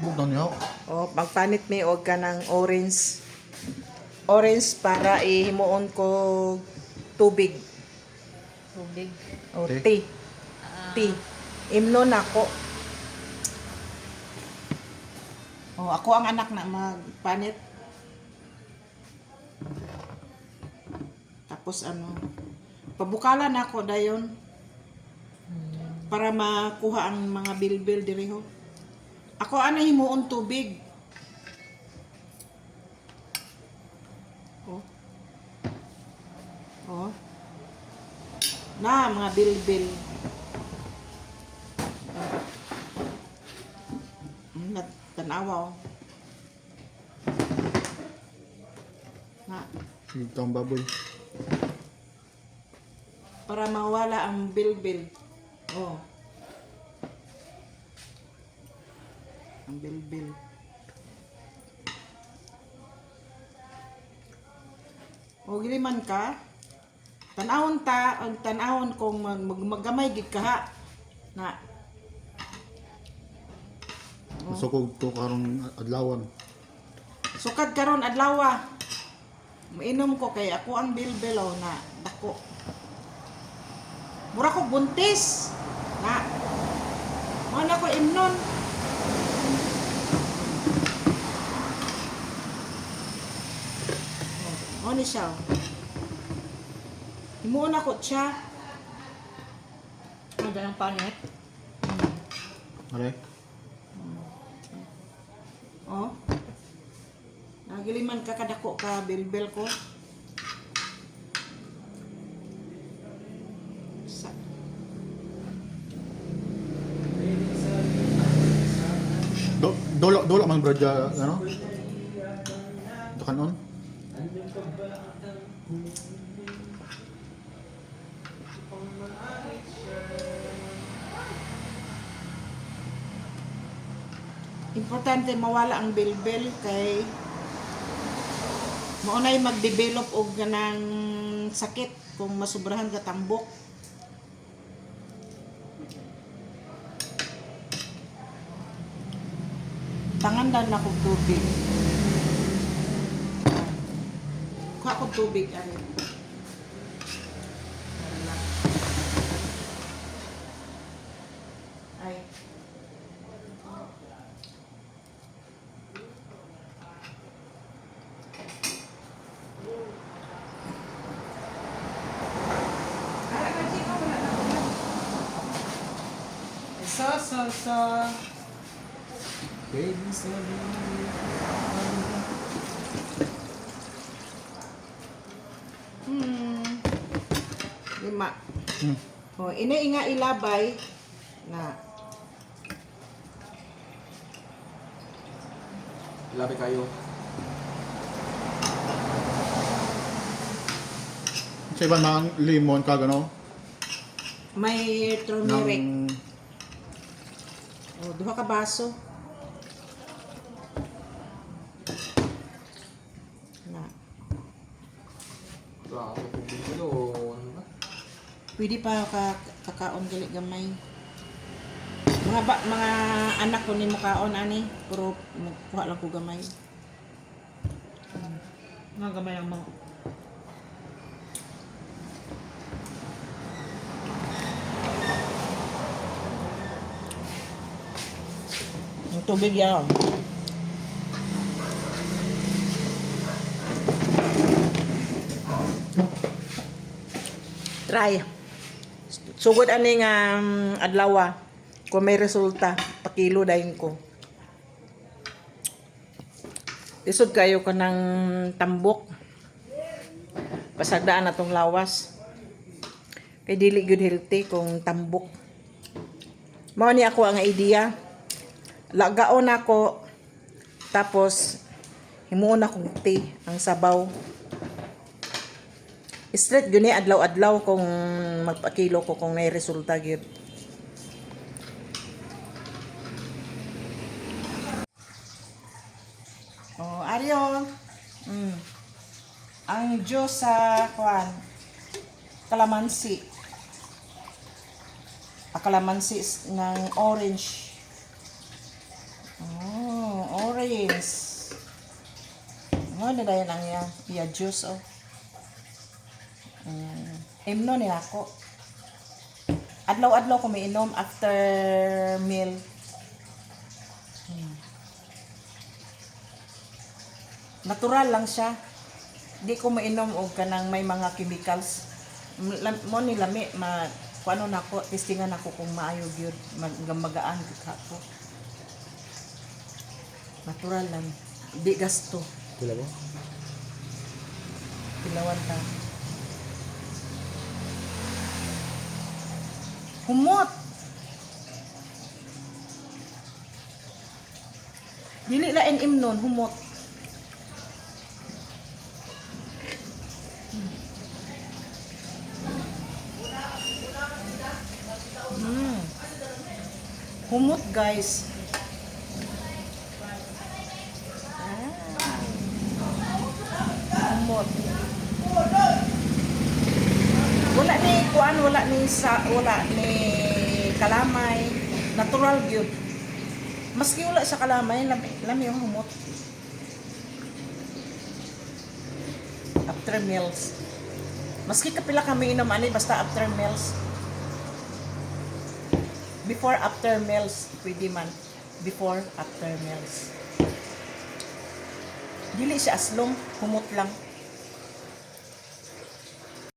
Bugnaw niya. O, magpanit mi og ka ng orange. Orange para ihimuon ko tubig. Tubig. O, Tea. tea. Tea. Imnon ako. O, ako ang anak na magpanit. Tapos ano, pabukalan ako dayon. Para makuha ang mga bilbil diriho. Ako ana himuon tubig. Oh. Oh. Na mga bilbil. Tanawa oh. Na Ito ang baboy. para mawala ang bilbil. Oh. Ang bilbil. O giliman ka. Tanawon kung maggamay gid ka ha. Na. Gusto ko ito karong adlawan. Sukad karon adlaw. Mainom ko kay ako ang bilbilaw na dako. Mura ko buntis. Na. Mo na ko imnon. Mo ni siya. Himuon ako siya. Ano ang panit? Are? Oh. Nagiliman ka kadako ka bilbil ko. Sa Dolo man bradya ano? Kanon? importante mawala ang bilbil kay maunay mag-develop og ganang sakit kung masubrahan ka tambok. Tangandan na kong tubig. Kuha kong tubig ani. Ay. Sa. Baby, Lima. O, ini nga ilabay na Labi kayo. Sa iba mga limon ka gano? may turmeric. Nang O, duha ka baso. Na. Wala ako tubig dito o ano ba? Pwede pa kakaon gali gamay. Mga anak ko ni mukaon ani, puro kuha lang ko gamay. Mga gamay ang mga. Yung tubig yan. Try. Sugod ani nga adlaw. Kung may resulta, pakilo dayon ko. Isod kayo ka ng tambok. Pasagdaan na tong lawas. Kay dili good healthy kung tambok. Mao ni ako ang idea. Lagaon ako. Tapos himuon akong tea ang sabaw. Straight guni adlaw-adlaw kung magpakilo ko kung may resulta gyud. Oh, Aryo. Ang juice sa kwan. Kalamansi. Kalamansi ng orange. Oh. Prince. Mo na dayon ang iya juice oh. Imno ni ako. Adlaw-adlaw ko miinom after meal. Natural lang siya. Di ko mainom og kanang may mga chemicals. Mo ni lami kuano nako testingan ako kung maayo gyud magaan gyud ako. Natural lang. Di gasto. Pila mo? Pilawan ta. Humot. Dili lain imnon, humot. Humot guys. Humot. Wala ni kuan, wala ni kalamay, natural gyud. Maski wala sa kalamay, lami yung humot. After meals. Maski kapila kami inom ani basta after meals. Before after meals, pwede man. Before after meals. Dili siya aslong, humot lang.